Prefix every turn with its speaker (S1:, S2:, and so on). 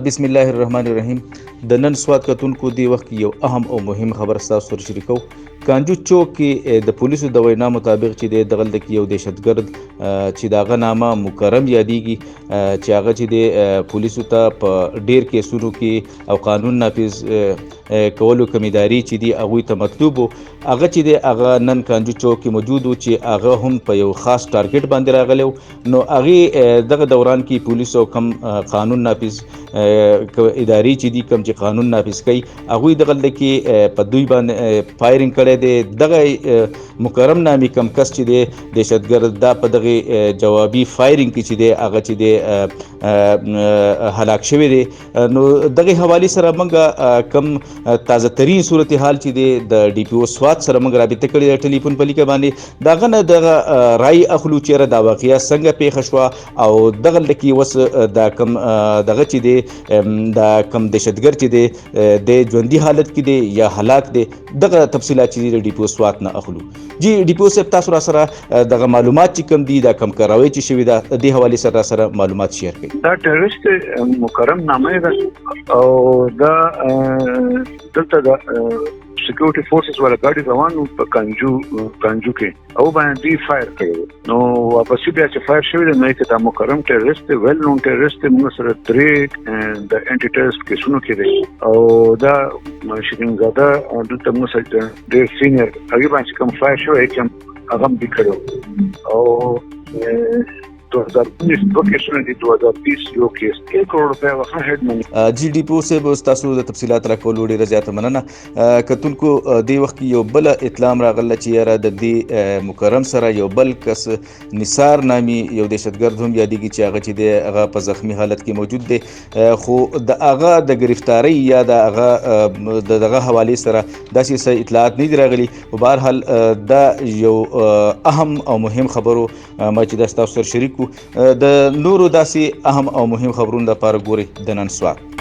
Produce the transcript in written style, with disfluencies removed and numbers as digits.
S1: बिस्मिल्लाहिर्रहमानिर्रहीम د नن سواد کتونکو دی وخت یو اهم او مهم خبر تاسو سره شریکو کانجو چوک کې د پولیسو د وینا مطابق چې د دغلت کې یو دهشتګرد چې داغه نامه مکرم یادېږي چې هغه چې د پولیسو ته په ډیر کیسونو کې او قانون نافذ کولو کمیداري چې دی هغه ته مطلوب هغه چې دی هغه نن کانجو چوک کې موجود چې هغه هم په یو خاص ټارګټ باندې راغلی نو هغه دغه دوران کې پولیسو کم قانون نافذ اداري چې دی کم چې قانون نافذ کوي هغه دغه کې په دوی باندې فایرینګ کړي دی دغه مکرم نامي کم کس چې دی دهشتګرد دا په دغه جوابي فایرینګ کې چې دی هغه چې دی هلاک شوی دی نو دغه حواله سره موږ کم تازه ترين صورتحال چې دی د ډي پی او سواد سره موږ رابطه کړې د ټلیفون په لیکه باندې دغه نه دغه رای اخلو چیرې دا واقعیا څنګه پیښ شو او دغه لکه وس دا کم دغه چې دی دا کم دهشتګرد چې دی د ژوندۍ حالت کې دی یا هلاک دی دغه تفصيلات چې ډي پی او سواد نه اخلو جی ډي پی او صاحب تاسو را سره دغه معلومات چې کم دي دا کم کاروي چې شوی دا د حواله سره معلومات شیر کړئ
S2: دا ټیرریست مکرم نامه ده او دا دلته دا سکیورټي فورسز ولا ګاډي روانو په کانجو کې او باندې فایر کړو نو واپس بیا چې فایر شوی نو کې دا مکرم ټیرریست ویل نون ټیرریست موږ سره درې د انټي ټیرریست کیسونو کې دی او دا شکن زاده دلته موږ سره ډېر سینیئر هغه باندې کوم فایر شوی چې هغه هم وکړو او 2019 دو کیسونه دي 2020 یو کیس 1 کروڑ روپے وخت هډ منی
S1: جی ډي پی او صاحب تاسو د تفصيلات راکول ډیره زیاته مننه کتونکو دی وخت یو بل اطلاع راغله چې یاره د دې مکرم سره یو بل کس نثار نامي یو دهشتګرد هم یادېږي چې هغه چې دی هغه په زخمی حالت کې موجود دی خو د هغه د گرفتاری یا د هغه دغه حواله سره داسې اطلاعات نه دی راغلي په هر حال دا یو اهم او مهم خبرو ما چې تاسو سره شریک د نورو داسې اهم او مهم خبرونو لپاره ګوري د نن سواد